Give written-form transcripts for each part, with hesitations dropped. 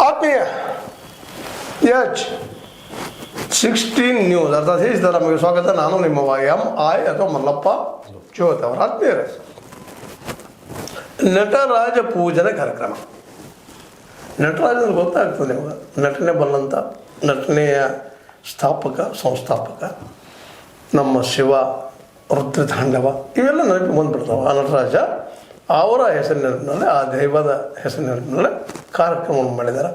ಆತ್ಮೀಯ H16 news ಅರ್ಥಾತ್ ಹೇಸಿದ ನಮಗೆ ಸ್ವಾಗತ. ನಾನು ನಿಮ್ಮ MI ಅಥವಾ ಮಲ್ಲಪ್ಪ ಜ್ಯೋತ್ ಅವರ ಆತ್ಮೀಯರೇ. ನಟರಾಜ ಪೂಜನೆ ಕಾರ್ಯಕ್ರಮ. ನಟರಾಜ ಅಂದ್ರೆ ಗೊತ್ತಾಗ್ತದೆ ನಿಮಗೆ, ನಟನೆ ಬಲ್ಲಂತ ನಟನೆಯ ಸ್ಥಾಪಕ ಸಂಸ್ಥಾಪಕ ನಮ್ಮ ಶಿವ, ರುದ್ರತಾಂಡವ ಇವೆಲ್ಲ ನನಗೆ ಬಂದುಬಿಡ್ತಾವೆ. ಆ ನಟರಾಜ ಅವರ ಹೆಸರಿನಲ್ಲಿ, ಆ ದೈವದ ಹೆಸರಿನಲ್ಲಿ ಕಾರ್ಯಕ್ರಮವನ್ನು ಮಾಡಿದ್ದಾರೆ.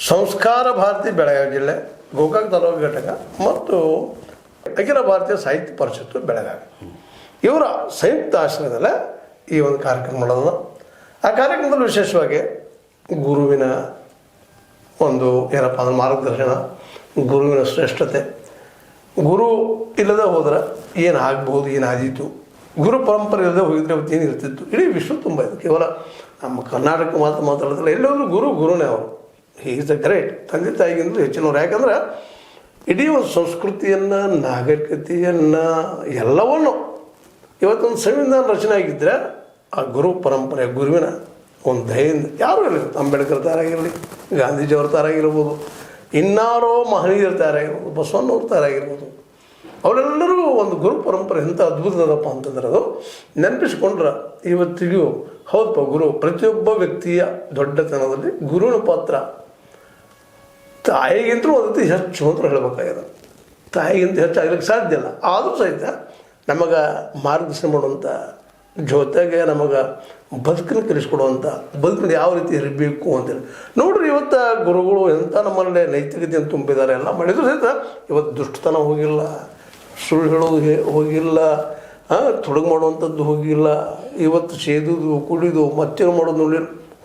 ಸಂಸ್ಕಾರ ಭಾರತಿ ಬೆಳಗಾವಿ ಜಿಲ್ಲೆ, ಗೋಕಾಕ್ ತಾಲೂಕು ಘಟಕ ಮತ್ತು ಅಖಿಲ ಭಾರತೀಯ ಸಾಹಿತ್ಯ ಪರಿಷತ್ತು ಬೆಳಗಾವಿ ಇವರ ಸಂಯುಕ್ತ ಆಶ್ರಯದಲ್ಲೇ ಈ ಒಂದು ಕಾರ್ಯಕ್ರಮ ಮಾಡೋದು. ಆ ಕಾರ್ಯಕ್ರಮದಲ್ಲಿ ವಿಶೇಷವಾಗಿ ಗುರುವಿನ ಒಂದು ಏನಪ್ಪ ಅಂದ್ರೆ ಮಾರ್ಗದರ್ಶನ, ಗುರುವಿನ ಶ್ರೇಷ್ಠತೆ, ಗುರು ಇಲ್ಲದೆ ಹೋದ್ರೆ ಏನಾಗ್ಬೋದು, ಏನಾದೀತು, ಗುರು ಪರಂಪರೆ ಇಲ್ಲದೆ ಹೋಗಿದ್ರೆ ಅವತ್ತು ಏನಿರ್ತಿತ್ತು. ಇಡೀ ವಿಶ್ವ ತುಂಬ ಇದು, ಕೇವಲ ನಮ್ಮ ಕರ್ನಾಟಕ ಮಾತಾಡೋದಿಲ್ಲ, ಎಲ್ಲೋದ್ರೂ ಗುರುನೇ ಅವರು. He is the great. ತಂದೆ ತಾಯಿಗಿಂತಲೂ ಹೆಚ್ಚಿನವ್ರು. ಯಾಕಂದ್ರೆ ಇಡೀ ಒಂದು ಸಂಸ್ಕೃತಿಯನ್ನು, ನಾಗರಿಕತೆಯನ್ನು, ಎಲ್ಲವನ್ನು ಇವತ್ತೊಂದು ಸಂವಿಧಾನ ರಚನೆ ಆಗಿದ್ದರೆ ಆ ಗುರು ಪರಂಪರೆ, ಗುರುವಿನ ಒಂದು ದಯೆಯಿಂದ ಯಾರೂ ಇರಲಿ, ಅಂಬೇಡ್ಕರ್ ತಾರಾಗಿರಲಿ, ಗಾಂಧೀಜಿಯವ್ರ ತಾರಾಗಿರ್ಬೋದು, ಇನ್ನಾರೋ ಮಹನೀಯರ ತಾರಾಗಿರ್ಬೋದು, ಬಸವಣ್ಣವ್ರ ತಾರಾಗಿರ್ಬೋದು, ಅವರೆಲ್ಲರೂ ಒಂದು ಗುರು ಪರಂಪರೆ ಎಂಥ ಅದ್ಭುತದಪ್ಪ ಅಂತಂದ್ರೆ ಅದು ನೆನಪಿಸ್ಕೊಂಡ್ರೆ ಇವತ್ತಿಗೂ ಹೌದಪ್ಪ, ಗುರು ಪ್ರತಿಯೊಬ್ಬ ವ್ಯಕ್ತಿಯ ದೊಡ್ಡತನದಲ್ಲಿ ಗುರುವಿನ ಪಾತ್ರ ತಾಯಿಗಿಂತಲೂ ಒಂದು ಹೆಚ್ಚು ಅಂತ ಹೇಳಬೇಕಾಗಿದೆ. ತಾಯಿಗಿಂತ ಹೆಚ್ಚಾಗಲಿಕ್ಕೆ ಸಾಧ್ಯ ಇಲ್ಲ. ಆದರೂ ಸಹಿತ ನಮಗೆ ಮಾರ್ಗದರ್ಶನ ಮಾಡುವಂಥ, ಜೊತೆಗೆ ನಮಗೆ ಬದುಕನ್ನು ಕಲಿಸ್ಕೊಡುವಂಥ, ಬದುಕನ್ನು ಯಾವ ರೀತಿ ಇರಬೇಕು ಅಂತೇಳಿ ನೋಡ್ರಿ. ಇವತ್ತು ಗುರುಗಳು ಎಂಥ ನಮ್ಮಲ್ಲಿ ನೈತಿಕತೆಯನ್ನು ತುಂಬಿದ್ದಾರೆ, ಎಲ್ಲ ಮಾಡಿದ್ರು ಸಹಿತ ಇವತ್ತು ದುಷ್ಟತನ ಹೋಗಿಲ್ಲ, ಸುಳ್ಳು ಹೇಳೋದು ಹೋಗಿಲ್ಲ, ತೊಡಗು ಮಾಡುವಂಥದ್ದು ಹೋಗಿಲ್ಲ, ಇವತ್ತು ಸೇದುದು, ಕುಡಿದು, ಮತ್ತೇನು ಮಾಡೋದು ನೋಡಿ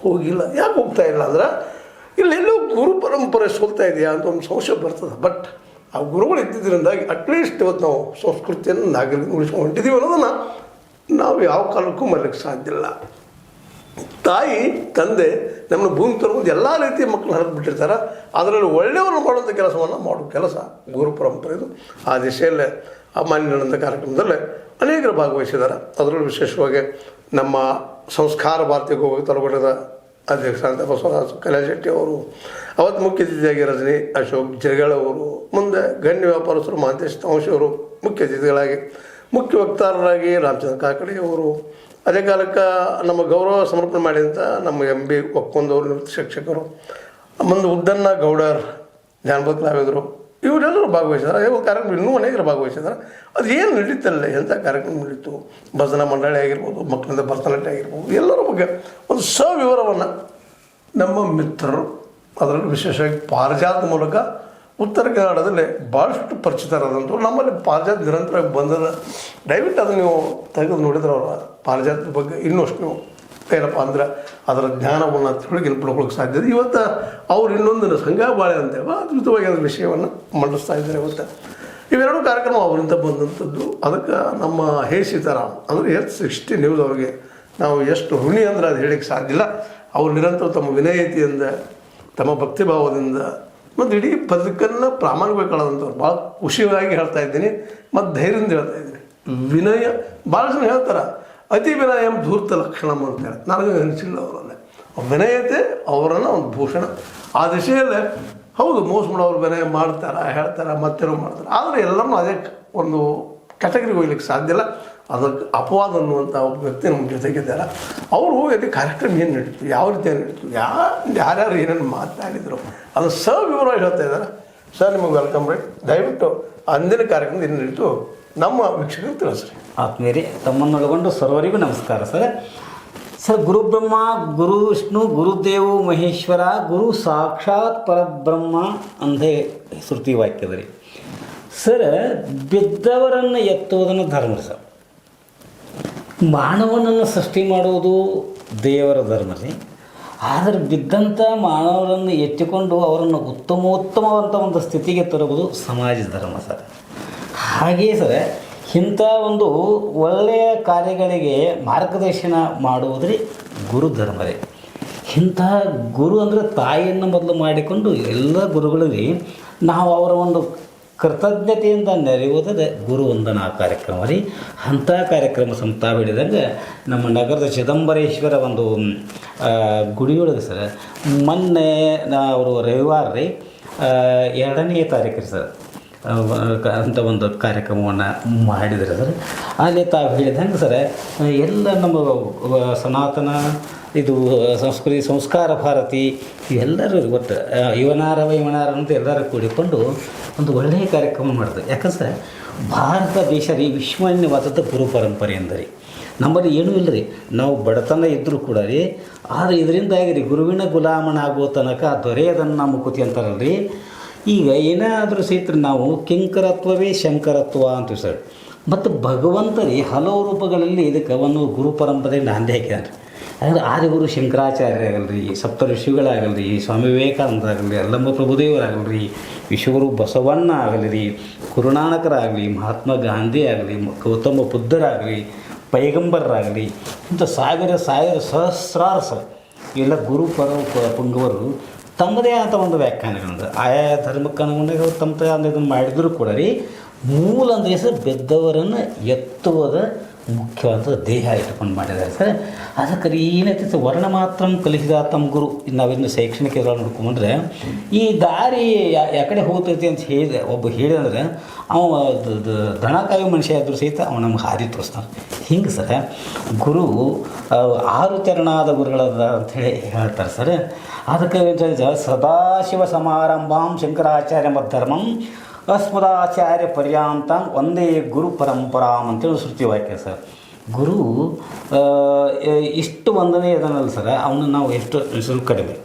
ಹೋಗಿಲ್ಲ. ಯಾಕೆ ಹೋಗ್ತಾ ಇಲ್ಲ ಅಂದ್ರೆ ಇಲ್ಲೆಲ್ಲೋ ಗುರು ಪರಂಪರೆ ಸೋಲ್ತಾ ಇದೆಯಾ ಅಂತ ಒಂದು ಸಂಶಯ ಬರ್ತದೆ. ಬಟ್ ಆ ಗುರುಗಳು ಇದ್ದಿದ್ದರಿಂದಾಗಿ ಅಟ್ಲೀಸ್ಟ್ ಇವತ್ತು ನಾವು ಸಂಸ್ಕೃತಿಯನ್ನು, ನಾಗರಿಕ ಉಳಿಸ್ಕೊಂಡು ಹೊಂಟಿದ್ದೀವಿ ಅನ್ನೋದನ್ನು ನಾವು ಯಾವ ಕಾಲಕ್ಕೂ ಮರಲಿಕ್ಕೆ ಸಾಧ್ಯ ಇಲ್ಲ. ತಾಯಿ ತಂದೆ ನಮ್ಮನ್ನು ಭೂಮಿ ತರುವುದು ಎಲ್ಲ ರೀತಿಯ ಮಕ್ಕಳನ್ನ ಹರಿದು ಬಿಟ್ಟಿರ್ತಾರೆ. ಅದರಲ್ಲಿ ಒಳ್ಳೆಯವರು ಮಾಡುವಂಥ ಕೆಲಸವನ್ನು ಮಾಡೋ ಕೆಲಸ ಗುರು ಪರಂಪರೆದು. ಆ ದಿಶೆಯಲ್ಲೇ ಆ ಮಾನ್ಯ ನಡೆದ ಕಾರ್ಯಕ್ರಮದಲ್ಲೇ ಅನೇಕರು ಭಾಗವಹಿಸಿದ್ದಾರೆ. ಅದರಲ್ಲೂ ವಿಶೇಷವಾಗಿ ನಮ್ಮ ಸಂಸ್ಕಾರ ಭಾರತೀಯ ಗೋಕಾಕ್ ತಾಲೂಕದ ಅಧ್ಯಕ್ಷ ಅಂತ ಬಸವರಾಜ ಕಲ್ಯಾಶೆಟ್ಟಿ ಅವರು, ಅವತ್ತು ಮುಖ್ಯ ಅತಿಥಿಯಾಗಿ ರಜನಿ ಅಶೋಕ್ ಜರಗಾಳ ಅವರು, ಮುಂದೆ ಗಣ್ಯ ವ್ಯಾಪಾರಸ್ಥರು ಮಹಂತೇಶ್ ತಾಂಶಿ ಅವರು ಮುಖ್ಯ ಅತಿಥಿಗಳಾಗಿ, ಮುಖ್ಯ ವಕ್ತಾರರಾಗಿ ರಾಮಚಂದ್ರ ಕಾಕಡಿ ಅವರು, ಅದೇ ಕಾಲಕ್ಕೆ ನಮ್ಮ ಗೌರವ ಸಮರ್ಪಣೆ ಮಾಡಿದಂಥ ನಮ್ಮ MB ಒಕ್ಕೊಂದವರು, ನಿವೃತ್ತ ಶಿಕ್ಷಕರು, ಮುಂದೆ ಉದ್ದನ್ನ ಗೌಡರ್, ಜಾನಪದ ಕಲಾವಿದರು, ಇವರೆಲ್ಲರೂ ಭಾಗವಹಿಸಿದ್ದಾರೆ. ಇವು ಕಾರ್ಯಕ್ರಮ ಇನ್ನೂ ಅನೇಕರು ಭಾಗವಹಿಸಿದ್ದಾರೆ. ಅದು ಏನು ನಡೀತಲ್ಲ, ಎಂಥ ಕಾರ್ಯಕ್ರಮ ನಡೀತು, ಭಜನಾ ಮಂಡಳಿ ಆಗಿರ್ಬೋದು, ಮಕ್ಕಳಿಂದ ಭರತನಾಟ್ಯ ಆಗಿರ್ಬೋದು, ಎಲ್ಲರ ಬಗ್ಗೆ ಒಂದು ಸವಿವರವನ್ನು ನಮ್ಮ ಮಿತ್ರರು, ಅದರಲ್ಲಿ ವಿಶೇಷವಾಗಿ ಪಾರಿಜಾತ ಮೂಲಕ ಉತ್ತರ ಕನ್ನಡದಲ್ಲಿ ಭಾಳಷ್ಟು ಪರಿಚಿತರಾದಂಥವ್ರು. ನಮ್ಮಲ್ಲಿ ಪಾರಿಜಾತ ನಿರಂತರವಾಗಿ ಬಂದದ. ದಯವಿಟ್ಟು ಅದನ್ನು ನೀವು ತೆಗೆದು ನೋಡಿದ್ರೆ ಅವರ ಪಾರಿಜಾತದ ಬಗ್ಗೆ ಇನ್ನಷ್ಟು ನೀವು ಏನಪ್ಪ ಅಂದ್ರೆ ಅದರ ಜ್ಞಾನವನ್ನು ತಿಳುವಳಿಕೆ ಪಡ್ಕೊಳ್ಳೋಕೆ ಸಾಧ್ಯ ಇದೆ. ಇವತ್ತು ಅವ್ರು ಇನ್ನೊಂದು ಸಂಘಬಾಳೆ ಅಂತೇಳಿ ಅದ್ಭುತವಾಗಿ ಅದರ ವಿಷಯವನ್ನು ಮಂಡಿಸ್ತಾ ಇದ್ದಾರೆ. ಇವತ್ತು ಇವೆರಡು ಕಾರ್ಯಕ್ರಮ ಅವರಿಂದ ಬಂದಂಥದ್ದು. ಅದಕ್ಕೆ ನಮ್ಮ ಸೀತಾರಾಮ್ ಅಂದರೆ H16 ನ್ಯೂಸ್ ಅವ್ರಿಗೆ ನಾವು ಎಷ್ಟು ಋಣಿ ಅಂದ್ರೆ ಅದು ಹೇಳಕ್ಕೆ ಸಾಧ್ಯ ಇಲ್ಲ. ಅವ್ರು ನಿರಂತರ ತಮ್ಮ ವಿನಯತೆಯಿಂದ, ತಮ್ಮ ಭಕ್ತಿಭಾವದಿಂದ ಮತ್ತು ಇಡೀ ಬದುಕನ್ನು ಪ್ರಾಮಾಣಿಕವಾಗಿ ಕಳೆದಂಥವ್ರು. ಭಾಳ ಖುಷಿಯಾಗಿ ಹೇಳ್ತಾ ಇದ್ದೀನಿ ಮತ್ತು ಧೈರ್ಯದಿಂದ ಹೇಳ್ತಾ ಇದ್ದೀನಿ. ವಿನಯ ಭಾಳ ಜನ ಹೇಳ್ತಾರೆ, ಅತಿ ವಿನಯ ಧೂರ್ತ ಲಕ್ಷಣಂ ಅಂತೇಳಿ. ನನಗೆ ಅನಿಸಿಲ್ಲ ಅವರಲ್ಲೇ ವಿನಯತೆ ಅವರನ್ನು ಒಂದು ಭೂಷಣ. ಆ ದಿಶೆಯಲ್ಲೇ ಹೌದು, ಮೋಸ ಮಾಡೋರು ವಿನಯ ಮಾಡ್ತಾರೆ, ಹೇಳ್ತಾರೆ, ಮತ್ತೇನೋ ಮಾಡ್ತಾರೆ. ಆದರೆ ಎಲ್ಲರನ್ನೂ ಅದೇ ಒಂದು ಕ್ಯಾಟಗರಿಗೆ ಹೋಗ್ಲಿಕ್ಕೆ ಸಾಧ್ಯ ಇಲ್ಲ. ಅದಕ್ಕೆ ಅಪವಾದ ಅನ್ನುವಂಥ ಒಬ್ಬ ವ್ಯಕ್ತಿ ನಮ್ಮ ಜೊತೆಗಿದ್ದಾರೆ. ಅವರು ಎಲ್ಲಿ ಕಾರ್ಯಕ್ರಮ ಏನು ನಡೀತು, ಯಾವ ರೀತಿ ನಡೀತು, ಯಾರ್ಯಾರು ಏನೇನು ಮಾತನಾಡಿದರು ಅದು ಸವಿವರವಾಗಿ ಹೇಳ್ತಾ ಇದ್ದಾರೆ. ಸರ್, ನಿಮಗೆ ವೆಲ್ಕಮ್ ರೀ. ದಯವಿಟ್ಟು ಅಂದಿನ ಕಾರ್ಯಕ್ರಮದ ಏನು ನಡೀತು ನಮ್ಮ ವೀಕ್ಷಕರು ತಿಳಿಸ್ರಿ. ಆತ್ಮೀಯರೇ, ತಮ್ಮನ್ನೊಳಗೊಂಡು ಸರ್ವರಿಗೂ ನಮಸ್ಕಾರ. ಸರ್ ಗುರುಬ್ರಹ್ಮ, ಗುರು ವಿಷ್ಣು, ಗುರುದೇವು ಮಹೇಶ್ವರ, ಗುರು ಸಾಕ್ಷಾತ್ ಪರಬ್ರಹ್ಮ ಅಂದೇ ಶ್ರುತಿ ವಾಕ್ಯದ ರೀ. ಸರ್, ಬಿದ್ದವರನ್ನು ಎತ್ತುವುದನ್ನು ಧರ್ಮ ಸರ್. ಮಾನವನನ್ನು ಸೃಷ್ಟಿ ಮಾಡುವುದು ದೇವರ ಧರ್ಮ ರೀ. ಆದರೆ ಬಿದ್ದಂಥ ಮಾನವರನ್ನು ಎತ್ತಿಕೊಂಡು ಅವರನ್ನು ಉತ್ತಮೋತ್ತಮವಂಥ ಒಂದು ಸ್ಥಿತಿಗೆ ತರುವುದು ಸಮಾಜದ ಧರ್ಮ ಸರ್. ಹಾಗೆಯೇ ಸರ್, ಇಂಥ ಒಂದು ಒಳ್ಳೆಯ ಕಾರ್ಯಗಳಿಗೆ ಮಾರ್ಗದರ್ಶನ ಮಾಡುವುದ್ರಿ ಗುರು ಧರ್ಮ ರೀ. ಇಂಥ ಗುರು ಅಂದರೆ ತಾಯಿಯನ್ನು ಮೊದಲು ಮಾಡಿಕೊಂಡು ಎಲ್ಲ ಗುರುಗಳಿಗೆ ನಾವು ಅವರ ಒಂದು ಕೃತಜ್ಞತೆಯಿಂದ ನೆರೆಯುವುದೇ ಗುರುವಂದನಾ ಕಾರ್ಯಕ್ರಮ ರೀ. ಅಂಥ ಕಾರ್ಯಕ್ರಮ ತಾವು ಹಿಡಿದಂಗೆ ನಮ್ಮ ನಗರದ ಚಿದಂಬರೇಶ್ವರ ಒಂದು ಗುಡಿಯೊಳಗೆ ಸರ್ ಮೊನ್ನೆ ಅವರು ರವಿವಾರ ರೀ 2ನೇ ತಾರೀಕು ರೀ ಸರ್ ಅಂಥ ಒಂದು ಕಾರ್ಯಕ್ರಮವನ್ನು ಮಾಡಿದರೆ ಸರ್. ಅಲ್ಲಿ ತಾವು ಹೇಳಿದಂಗೆ ಸರ್ ಎಲ್ಲ ನಮ್ಮ ಸನಾತನ ಇದು ಸಂಸ್ಕೃತಿ ಸಂಸ್ಕಾರ ಭಾರತಿ ಇವೆಲ್ಲರೂ ಒಟ್ಟು ಇವನಾರ ಅಂತ ಎಲ್ಲರೂ ಕೂಡಿಕೊಂಡು ಒಂದು ಒಳ್ಳೆಯ ಕಾರ್ಯಕ್ರಮ ಮಾಡಿದೆ. ಯಾಕಂದ್ರೆ ಭಾರತ ದೇಶ ರೀ ವಿಶ್ವಮಾನ್ಯವಾದದ್ದು ಗುರು ಪರಂಪರೆ ಎಂದರೆ ನಮ್ಮಲ್ಲಿ ಏನೂ ಇಲ್ಲ ರೀ. ನಾವು ಬಡತನ ಇದ್ದರೂ ಕೂಡ ರೀ, ಆದರೆ ಇದರಿಂದಾಗಿ ರೀ ಗುರುವಿನ ಗುಲಾಮನಾಗುವ ತನಕ ದೊರೆಯದನ್ನು ಮುಕುತಿ ಅಂತಾರಲ್ರಿ. ಈಗ ಏನಾದರೂ ಸಹಿತ ನಾವು ಕಿಂಕರತ್ವವೇ ಶಂಕರತ್ವ ಅಂತೀವಿ ಸರ್. ಮತ್ತು ಭಗವಂತರಿ ಹಲವು ರೂಪಗಳಲ್ಲಿ ಇದಕ್ಕೆ ಒಂದು ಗುರು ಪರಂಪರೆ ನಾಂದಿ ಹಾಕಿದಾನೆ. ಅಂದರೆ ಆದಿಗುರು ಶಂಕರಾಚಾರ್ಯರಾಗಲ್ರಿ, ಸಪ್ತ ಋಷಿಗಳಾಗಲ್ರಿ, ಸ್ವಾಮಿ ವಿವೇಕಾನಂದ ಆಗಲ್ರಿ, ಅಲ್ಲಮ್ಮ ಪ್ರಭುದೇವರಾಗಲ್ರಿ, ವಿಶ್ವಗುರು ಬಸವಣ್ಣ ಆಗಲಿ, ಗುರುನಾನಕರಾಗಲಿ, ಮಹಾತ್ಮ ಗಾಂಧಿ ಆಗಲಿ, ಗೌತಮ ಬುದ್ಧರಾಗಲಿ, ಪೈಗಂಬರರಾಗಲಿ, ಇಂಥ ಸಾವಿರ ಸಹಸ್ರಾರು ಸರ್ ಎಲ್ಲ ಗುರು ಪುಂಗವರು ತಮ್ಮದೇ ಆದ ಒಂದು ವ್ಯಾಖ್ಯಾನಗಳಿಂದ ಆಯಾ ಧರ್ಮಕ್ಕೆ ಅನುಗುಣವಾಗಿ ಅವರು ತಮ್ಮ ಇದನ್ನು ಮಾಡಿದರೂ ಕೂಡ ರೀ ಮೂಲ ಅಂದರೆ ಸರ್ ಬೆದ್ದವರನ್ನು ಎತ್ತುವುದ ಮುಖ್ಯವಾದ ದೇಹ ಇಟ್ಕೊಂಡು ಮಾಡಿದ್ದಾರೆ ಸರ್. ಅದಕ್ಕೆ ರೀ ಏನೈತೆ ವರ್ಣ ಮಾತ್ರ ಕಲಿಸಿದ ತಮ್ಮ ಗುರು. ನಾವಿನ್ನು ಶೈಕ್ಷಣಿಕ ನೋಡ್ಕೊಂಡ್ರೆ ಈ ದಾರಿ ಯಾಕಡೆ ಹೋಗ್ತೈತಿ ಅಂತ ಹೇಳಿದೆ ಒಬ್ಬ ಹೇಳಿದ್ರೆ ಅವ ದಣ ಕಾಯೋ ಮನುಷ್ಯ ಆದರೂ ಸಹಿತ ಅವ ನಮ್ಗೆ ಹಾದಿ ತೋರಿಸ್ತಾನೆ. ಹಿಂಗೆ ಸರ್ ಗುರು 6 ಚರಣಾದ ಗುರುಗಳದ ಅಂಥೇಳಿ ಹೇಳ್ತಾರೆ ಸರ್. ಅದಕ್ಕೆ ಸದಾಶಿವ ಸಮಾರಂಭಾಂ ಶಂಕರಾಚಾರ್ಯ ಮಧರ್ಮಂ ಅಸ್ಮದಾಚಾರ್ಯ ಪರ್ಯಾಂತ ಒಂದೇ ಗುರು ಪರಂಪರಾಮ್ ಅಂತೇಳಿ ಶ್ರುತಿ ವಾಕ್ಯ ಸರ್. ಗುರು ಇಷ್ಟು ವಂದನೆ ಇದನ್ನಲ್ಲ ಸರ್, ಅವನು ನಾವು ಎಷ್ಟು ಸ್ವಲ್ಪ ಕಡಿಮೆ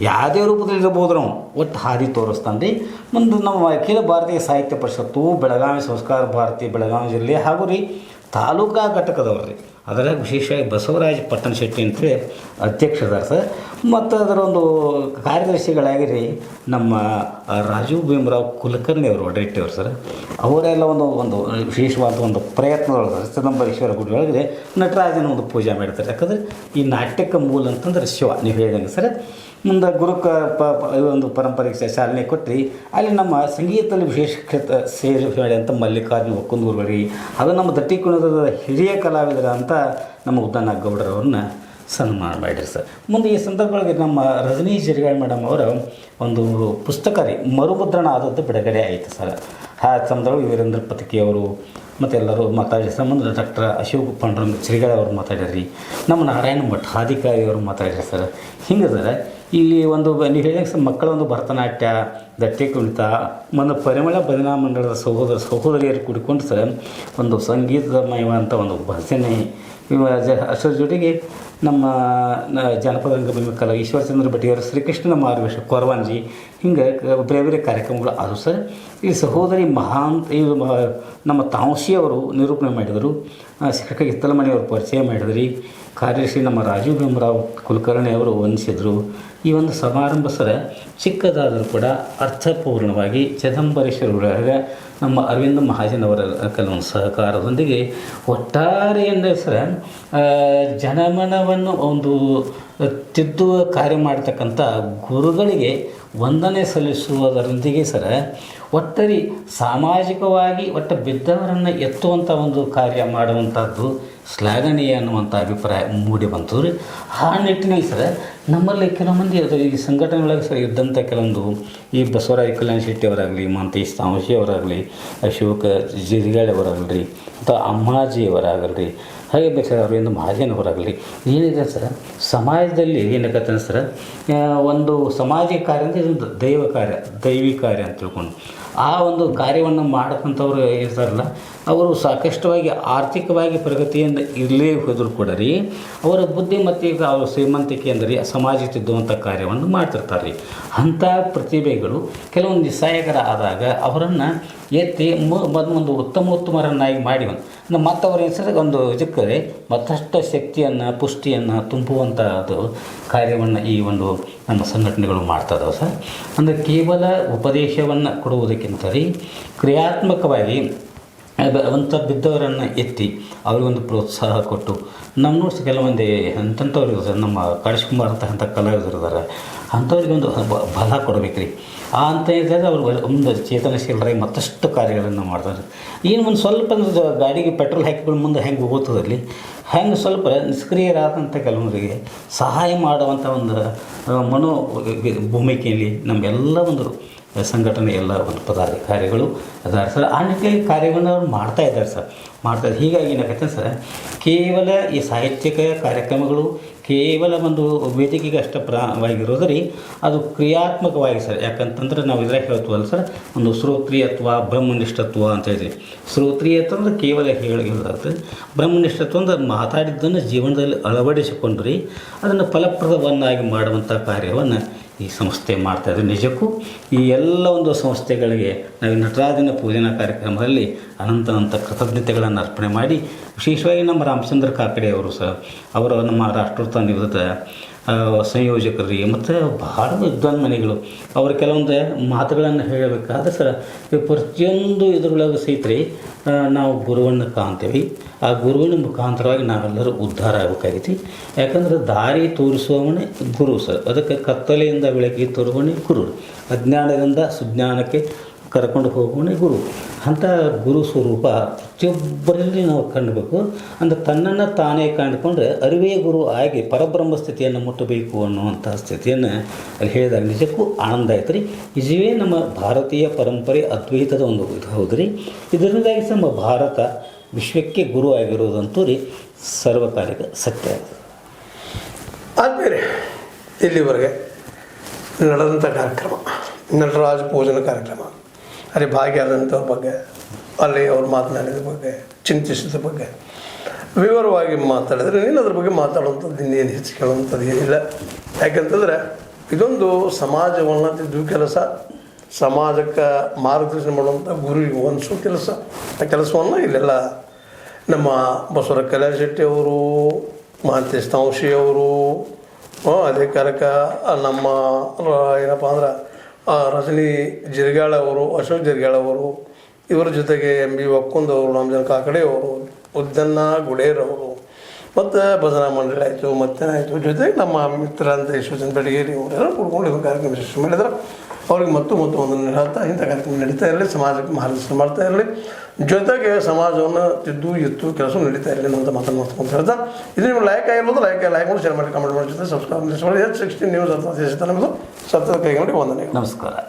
ಯಾವುದೇ ರೂಪದಲ್ಲಿ ಇರ್ಬೋದು ನಾವು ಒಟ್ಟು ಹಾದಿ ತೋರಿಸ್ತಾನೆ ರೀ. ಮುಂದೆ ನಮ್ಮ ಅಖಿಲ ಭಾರತೀಯ ಸಾಹಿತ್ಯ ಪರಿಷತ್ತು ಬೆಳಗಾವಿ ಸಂಸ್ಕಾರ ಭಾರತಿ ಬೆಳಗಾವಿ ಜಿಲ್ಲೆ ಹಾಗೂ ರೀ ತಾಲೂಕಾ ಘಟಕದವ್ರು ರೀ. ಅದರಾಗ ವಿಶೇಷವಾಗಿ ಬಸವರಾಜ ಪಟ್ಟಣಶೆಟ್ಟಿ ಅಂತೇಳಿ ಅಧ್ಯಕ್ಷದಾರ ಸರ್. ಮತ್ತು ಅದರ ಒಂದು ಕಾರ್ಯದರ್ಶಿಗಳಾಗಿ ರೀ ನಮ್ಮ ರಾಜೀವ್ ಭೀಮರಾವ್ ಕುಲಕರ್ಣಿ ಅವರು ಒಡರಿಟ್ಟಿವ್ರು ಸರ್. ಅವರೆಲ್ಲ ಒಂದು ವಿಶೇಷವಾದ ಒಂದು ಪ್ರಯತ್ನದೊಳಗೆ ಚಿದಂಬರೇಶ್ವರ ಗುಡಿ ಒಳಗೆ ನಟರಾಜನ ಒಂದು ಪೂಜೆ ಮಾಡ್ತಾರೆ. ಯಾಕಂದರೆ ಈ ನಾಟ್ಯಕ್ಕೆ ಮೂಲ ಅಂತಂದ್ರೆ ಶಿವ ನೀವು ಹೇಳಿದಂಗೆ ಸರ್. ಮುಂದೆ ಗುರುಕ ಒಂದು ಪರಂಪರೆಗೆ ಚಾಲನೆ ಕೊಟ್ಟು ಅಲ್ಲಿ ನಮ್ಮ ಸಂಗೀತದಲ್ಲಿ ವಿಶೇಷ ಸೇರಿ ಹೇಳಿ ಅಂತ ಮಲ್ಲಿಕಾರ್ಜುನ ಒಕ್ಕಂದೂರ್ಗಳಿ ಅದು ನಮ್ಮ ದಟ್ಟಿ ಕುಣಿತದ ಹಿರಿಯ ಕಲಾವಿದರ ಅಂತ ನಮ್ಮ ಉದ್ದನ ಗೌಡರವ್ರನ್ನ ಸನ್ಮಾನ ಮಾಡಿರಿ ಸರ್. ಮುಂದೆ ಈ ಸಂದರ್ಭದೊಳಗೆ ನಮ್ಮ ರಜನಿ ಜರಿಗಾಳ್ ಮೇಡಮ್ ಅವರ ಒಂದು ಪುಸ್ತಕ ರೀ ಮರುಮುದ್ರಣ ಆದದ್ದು ಬಿಡುಗಡೆ ಆಯಿತು ಸರ್. ಆ ಸಂದರ್ಭದೊಳಗೆ ವೀರೇಂದ್ರ ಪತ್ಕಿಯವರು ಮತ್ತು ಎಲ್ಲರೂ ಮಾತಾಡಿದ ಸಂಬಂಧ ಡಾಕ್ಟರ್ ಅಶೋಕ್ ಪಾಂಡುರಂಗ ಚಿರಿಗಾಳ್ ಅವರು ಮಾತಾಡ್ಯಾರ್ರಿ, ನಮ್ಮ ನಾರಾಯಣ ಮಠಾಧಿಕಾರಿ ಅವರು ಮಾತಾಡ್ಯಾರ ಸರ್. ಹಿಂಗೆ ಸರ್ ಇಲ್ಲಿ ಒಂದು ನೀವು ಹೇಳಿದ ಮಕ್ಕಳ ಒಂದು ಭರತನಾಟ್ಯ ದಟ್ಟಿ ಕುಣಿತ ಒಂದು ಪರಿಮಳ ಭಜನಾ ಮಂಡಳದ ಸಹೋದರಿಯರು ಕೂಡಿಕೊಂಡು ಸರ್ ಒಂದು ಸಂಗೀತಮಯವಂಥ ಒಂದು ಭಜನೆ ಅಷ್ಟರ ಜೊತೆಗೆ ನಮ್ಮ ಜಾನಪದ ರಂಗಭೂಮಿ ಕಲಾ ಈಶ್ವರಚಂದ್ರ ಭಟ್ಟಿಯವರು ಶ್ರೀಕೃಷ್ಣನ ಮಾರ್ಗದರ್ಶ ಕೊರವಂಜಿ ಹಿಂಗೆ ಬೇರೆ ಬೇರೆ ಕಾರ್ಯಕ್ರಮಗಳು ಅದು ಸರ್. ಈ ಸಹೋದರಿ ಮಹಾನ್ ಇದು ನಮ್ಮ ತಾಂಶಿಯವರು ನಿರೂಪಣೆ ಮಾಡಿದರು, ಶಿಕ್ಷಕ ಹಿತ್ತಲಮಣಿಯವರು ಪರಿಚಯ ಮಾಡಿದ್ರಿ, ಕಾರ್ಯದರ್ಶಿ ನಮ್ಮ ರಾಜೀವ್ ಭೀಮರಾವ್ ಕುಲಕರ್ಣಿ ಅವರು ವಂದಿಸಿದರು. ಈ ಒಂದು ಸಮಾರಂಭ ಸರ ಚಿಕ್ಕದಾದರೂ ಕೂಡ ಅರ್ಥಪೂರ್ಣವಾಗಿ ಚಿದಂಬರೇಶ್ವರ ನಮ್ಮ ಅರವಿಂದ ಮಹಾಜನ್ ಅವರ ಕೆಲವೊಂದು ಸಹಕಾರದೊಂದಿಗೆ ಒಟ್ಟಾರೆಯಿಂದ ಸರ ಜನಮನವನ್ನು ಒಂದು ತಿದ್ದುವ ಕಾರ್ಯ ಮಾಡ್ತಕ್ಕಂಥ ಗುರುಗಳಿಗೆ ವಂದನೆ ಸಲ್ಲಿಸುವುದರೊಂದಿಗೆ ಸರ ಒಟ್ಟರಿ ಸಾಮಾಜಿಕವಾಗಿ ಒಟ್ಟು ಬಿದ್ದವರನ್ನು ಎತ್ತುವಂಥ ಒಂದು ಕಾರ್ಯ ಮಾಡುವಂಥದ್ದು ಶ್ಲಾಘನೀಯ ಅನ್ನುವಂಥ ಅಭಿಪ್ರಾಯ ಮೂಡಿ ಬಂತು ರೀ. ಆ ನಿಟ್ಟಿನಲ್ಲಿ ಸರ್ ನಮ್ಮಲ್ಲಿ ಕೆಲವು ಮಂದಿ ಈ ಸಂಘಟನೆಗಳಿಗೆ ಸರ್ ಇದ್ದಂಥ ಕೆಲವೊಂದು ಈ ಬಸವರಾಜ ಕಲ್ಯಾಣ ಶೆಟ್ಟಿ ಅವರಾಗಲಿ, ಮಂತೇಶ್ ತಾಂಶಿ ಅವರಾಗಲಿ, ಅಶೋಕ ಜಿರಿಗಾಳಿ ಅವರಾಗಲಿ, ಅಥವಾ ಅಮ್ಮಾಜಿಯವರಾಗಲಿ, ಹಾಗೆ ಬೇಕಾದ್ರೆ ಅವರಿಂದ ಮಹಾಜನ್ ಅವರಾಗಲಿ, ಏನಿದೆ ಸರ್ ಸಮಾಜದಲ್ಲಿ ಏನಕ್ಕಂತ ಸರ್ ಒಂದು ಸಾಮಾಜಿಕ ಕಾರ್ಯ ಅಂದರೆ ಇದೊಂದು ದೈವ ಕಾರ್ಯ, ದೈವಿ ಕಾರ್ಯ ಅಂತ ತಿಳ್ಕೊಂಡು ಆ ಒಂದು ಕಾರ್ಯವನ್ನು ಮಾಡಕ್ಕಂಥವ್ರು ಇರ್ತಾರಲ್ಲ ಅವರು ಸಾಕಷ್ಟುವಾಗಿ ಆರ್ಥಿಕವಾಗಿ ಪ್ರಗತಿಯಿಂದ ಇರಲೇ ಹೋದರೂ ಕೂಡ ರೀ ಅವರ ಬುದ್ಧಿ ಮತ್ತು ಈಗ ಅವ್ರ ಶ್ರೀಮಂತಿಕೆ ಅಂದರೆ ಸಮಾಜ ತಿದ್ದುವಂಥ ಕಾರ್ಯವನ್ನು ಮಾಡ್ತಿರ್ತಾರೆ ರೀ. ಅಂಥ ಪ್ರತಿಭೆಗಳು ಕೆಲವೊಂದು ನಿಸ್ಸಹಾಯಕರ ಆದಾಗ ಅವರನ್ನು ಎತ್ತಿ ಒಂದು ಉತ್ತಮರನ್ನಾಗಿ ಮಾಡಿ ಮತ್ತು ಅವ್ರ ಹೆಸರಿಗೆ ಒಂದು ಇದಕ್ಕೆ ಮತ್ತಷ್ಟು ಶಕ್ತಿಯನ್ನು ಪುಷ್ಟಿಯನ್ನು ತುಂಬುವಂಥದ್ದು ಕಾರ್ಯವನ್ನು ಈ ಒಂದು ನಮ್ಮ ಸಂಘಟನೆಗಳು ಮಾಡ್ತಾಯಿದ್ದಾವೆ ಸರ್. ಅಂದರೆ ಕೇವಲ ಉಪದೇಶವನ್ನು ಕೊಡುವುದಕ್ಕಿಂತ ರೀ ಕ್ರಿಯಾತ್ಮಕವಾಗಿ ಅಂಥ ಬಿದ್ದವರನ್ನು ಎತ್ತಿ ಅವ್ರಿಗೊಂದು ಪ್ರೋತ್ಸಾಹ ಕೊಟ್ಟು ನಮ್ಮ ಕೆಲವೊಂದು ಅಂಥವ್ರು ಇರ್ತಾರೆ, ನಮ್ಮ ಕಾಳಿಶ್ ಕುಮಾರ್ ಅಂತ ಕಲಾವಿದರು ಇದ್ದಾರೆ, ಅಂಥವ್ರಿಗೆ ಒಂದು ಬಲ ಕೊಡಬೇಕು ರೀ. ಆ ಅಂತ ಇದ್ದರೆ ಅವರು ಒಂದು ಚೇತನಶೀಲರಾಗಿ ಮತ್ತಷ್ಟು ಕಾರ್ಯಗಳನ್ನು ಮಾಡ್ತಾರೆ. ಏನು ಒಂದು ಸ್ವಲ್ಪ ಗಾಡಿಗೆ ಪೆಟ್ರೋಲ್ ಹಾಕಿಕೊಂಡು ಮುಂದೆ ಹೆಂಗೆ ಹೋಗ್ತದಲ್ಲಿ ಹೆಂಗೆ ಸ್ವಲ್ಪ ನಿಷ್ಕ್ರಿಯರಾದಂಥ ಕೆಲವರಿಗೆ ಸಹಾಯ ಮಾಡುವಂಥ ಒಂದು ಮನೋ ಭೂಮಿಕೆಯಲ್ಲಿ ನಮ್ಮೆಲ್ಲ ಒಂದು ಸಂಘಟನೆ ಎಲ್ಲ ಒಂದು ಪದಾಧಿಕಾರಿಗಳು ಅದಾರೆ ಸರ್. ಆ ನಿಟ್ಟಿನಲ್ಲಿ ಕಾರ್ಯಗಳನ್ನು ಅವ್ರು ಮಾಡ್ತಾಯಿದ್ದಾರೆ ಸರ್, ಮಾಡ್ತಾಯಿದ್ದಾರೆ. ಹೀಗಾಗಿ ಏನಾಗತ್ತೆ ಸರ್, ಕೇವಲ ಈ ಸಾಹಿತ್ಯಿಕ ಕಾರ್ಯಕ್ರಮಗಳು ಕೇವಲ ಒಂದು ವೇದಿಕೆಗೆ ಅಷ್ಟವಾಗಿರೋದ್ರಿ ಅದು ಕ್ರಿಯಾತ್ಮಕವಾಗಿ ಸರ್. ಯಾಕಂತಂದ್ರೆ ನಾವು ಇದ್ರಾಗ ಹೇಳ್ತೀವಲ್ಲ ಸರ್, ಒಂದು ಶ್ರೋತ್ರಿಯತ್ವ ಬ್ರಹ್ಮನಿಷ್ಠತ್ವ ಅಂತ ಹೇಳಿ. ಶ್ರೋತ್ರಿಯತ್ವ ಅಂದ್ರೆ ಕೇವಲ ಹೇಳೋದಾಗ್ತದೆ, ಬ್ರಹ್ಮನಿಷ್ಠತ್ವ ಅಂದ್ರೆ ಮಾತಾಡಿದ್ದನ್ನು ಜೀವನದಲ್ಲಿ ಅಳವಡಿಸಿಕೊಂಡ್ರಿ ಅದನ್ನು ಫಲಪ್ರದವನ್ನಾಗಿ ಮಾಡುವಂಥ ಕಾರ್ಯವನ್ನು ಈ ಸಂಸ್ಥೆ ಮಾಡ್ತಾಯಿದೆ. ನಿಜಕ್ಕೂ ಈ ಎಲ್ಲ ಒಂದು ಸಂಸ್ಥೆಗಳಿಗೆ ನಾವು ನಟರಾಜನ ಪೂಜನಾ ಕಾರ್ಯಕ್ರಮದಲ್ಲಿ ಅನಂತ ಕೃತಜ್ಞತೆಗಳನ್ನು ಅರ್ಪಣೆ ಮಾಡಿ, ವಿಶೇಷವಾಗಿ ನಮ್ಮ ರಾಮಚಂದ್ರ ಕಾಕಡೆ ಅವರು ಸಹ ಅವರು ನಮ್ಮ ರಾಷ್ಟ್ರೋತ್ಥಾನ ನಿವೃತ್ತ ಸಂಯೋಜಕರಿಗೆ ಮತ್ತು ಬಹಳ ವಿದ್ವಾನ್ಮನಿಗಳು ಅವರ ಕೆಲವೊಂದು ಮಾತುಗಳನ್ನು ಹೇಳಬೇಕಾದ್ರೆ ಸರ್, ಪ್ರತಿಯೊಂದು ಇದರೊಳಗೆ ಸಹಿತ ನಾವು ಗುರುವನ್ನು ಕಾಣ್ತೇವೆ. ಆ ಗುರುವಿನ ಮುಖಾಂತರವಾಗಿ ನಾವೆಲ್ಲರೂ ಉದ್ಧಾರ ಆಗಬೇಕಾಗೈತಿ. ಯಾಕಂದ್ರೆ ದಾರಿ ತೋರಿಸುವವನೇ ಗುರು ಸರ್. ಅದಕ್ಕೆ ಕತ್ತಲೆಯಿಂದ ಬೆಳಕಿಗೆ ತೋರುವವನೇ ಗುರು, ಅಜ್ಞಾನದಿಂದ ಸುಜ್ಞಾನಕ್ಕೆ ಕರ್ಕೊಂಡು ಹೋಗುವವನೇ ಗುರು. ಅಂಥ ಗುರು ಸ್ವರೂಪ ಪ್ರತಿಯೊಬ್ಬರಲ್ಲಿ ನಾವು ಕಾಣಬೇಕು. ಅಂದರೆ ತನ್ನನ್ನು ತಾನೇ ಕಂಡುಕೊಂಡ್ರೆ ಅರಿವೇ ಗುರು ಆಗಿ ಪರಬ್ರಹ್ಮ ಸ್ಥಿತಿಯನ್ನು ಮುಟ್ಟಬೇಕು ಅನ್ನುವಂಥ ಸ್ಥಿತಿಯನ್ನು ಅಲ್ಲಿ ಹೇಳಿದಾಗ ನಿಜಕ್ಕೂ ಆನಂದ ಆಯ್ತು ರೀ. ಇದುವೇ ನಮ್ಮ ಭಾರತೀಯ ಪರಂಪರೆ ಅದ್ವೈತದ ಒಂದು ಇದು ಹೌದು ರೀ. ಇದರಿಂದಾಗಿ ನಮ್ಮ ಭಾರತ ವಿಶ್ವಕ್ಕೆ ಗುರು ಆಗಿರೋದಂತೂ ರೀ ಸರ್ವಕಾಲಿಕ ಸತ್ಯ. ಆದ್ಮೇಲೆ ಇಲ್ಲಿವರೆಗೆ ನಡೆದಂಥ ಕಾರ್ಯಕ್ರಮ, ನಟರಾಜ ಪೂಜನ ಕಾರ್ಯಕ್ರಮ, ಅಲ್ಲಿ ಭಾಗಿಯಾದಂಥವ್ರ ಬಗ್ಗೆ, ಅಲ್ಲಿ ಅವ್ರು ಮಾತನಾಡಿದ ಬಗ್ಗೆ, ಚಿಂತಿಸಿದ ಬಗ್ಗೆ ವಿವರವಾಗಿ ಮಾತಾಡಿದ್ರೆ ನೀನು ಅದ್ರ ಬಗ್ಗೆ ಮಾತಾಡುವಂಥದ್ದು ಇನ್ನೇನು ಹೆಚ್ಚು ಕೇಳುವಂಥದ್ದು ಏನಿಲ್ಲ. ಯಾಕೆಂತಂದರೆ ಇದೊಂದು ಸಮಾಜವನ್ನು ತಿದ್ದು ಕೆಲಸ, ಸಮಾಜಕ್ಕೆ ಮಾರ್ಗದರ್ಶನ ಮಾಡುವಂಥ ಗುರುವಿಗೆ ಹೊಂದಿಸೋ ಕೆಲಸ. ಆ ಕೆಲಸವನ್ನು ಇಲ್ಲೆಲ್ಲ ನಮ್ಮ ಬಸವರ ಕಲ್ಯಾಣ ಶೆಟ್ಟಿ ಅವರು, ಮಹಾಂತೇಶ್ ತಾಂಶಿಯವರು, ಅದೇ ಕಾಲಕ್ಕೆ ನಮ್ಮ ಏನಪ್ಪ ಅಂದ್ರೆ ರಜನಿ ಜಿರ್ಗಾಳ ಅವರು, ಅಶೋಕ್ ಜಿರ್ಗಾಳ ಅವರು, ಇವರ ಜೊತೆಗೆ ಎಂ ಬಿ ಒಕ್ಕುಂದವರು, ರಾಮಚಂದ್ರ ಕಾಕಡೆ ಅವರು, ಉದ್ದನ್ನ ಗುಡೇರವರು, ಮತ್ತು ಭಜನಾ ಮಂಡಳಿ ಆಯಿತು, ಮತ್ತೇನಾಯಿತು, ಜೊತೆಗೆ ನಮ್ಮ ಮಿತ್ರ ಅಂತ ಯಶವಂತ ಬೆಳಗೇರಿ ಅವರೆಲ್ಲ ಕೂಡ್ಕೊಂಡು ಇದು ಕಾರ್ಯಕ್ರಮ ಯಶಸ್ವಿ ಮಾಡಿದ್ರೆ ಅವ್ರಿಗೆ ಮತ್ತು ಒಂದು ಹೇಳ್ತಾ ಇಂಥ ಕಾರ್ಯಕ್ರಮ ನಡೀತಾ ಇರಲಿ, ಸಮಾಜಕ್ಕೆ ಮಾರ್ಗದರ್ಶನ ಮಾಡ್ತಾ ಇರಲಿ, ಜೊತೆಗೆ ಸಮಾಜವನ್ನು ತಿದ್ದು ಎತ್ತು ಕೆಲಸ ನಡೀತಾ ಇರಲಿ ಅಂತ ಮಾತನ್ನು ಹೇಳ್ತಾ, ಇದು ನೀವು ಲೈಕ್ ಆಗಿರ್ಬೋದು, ಲೈಕ್ ಮಾಡಿ, ಶೇರ್ ಮಾಡಿ, ಕಮೆಂಟ್ ಮಾಡಿ, ಜೊತೆ ಸಬ್ಸ್ಕ್ರೈಬ್ ಮಾಡಿ. H16 ನ್ಯೂಸ್ ಅಂತ ನಮ್ಮದು ಸತ್ಯದ ಕೈಗೊಂಡು ವಂದನೆ. ನಮಸ್ಕಾರ.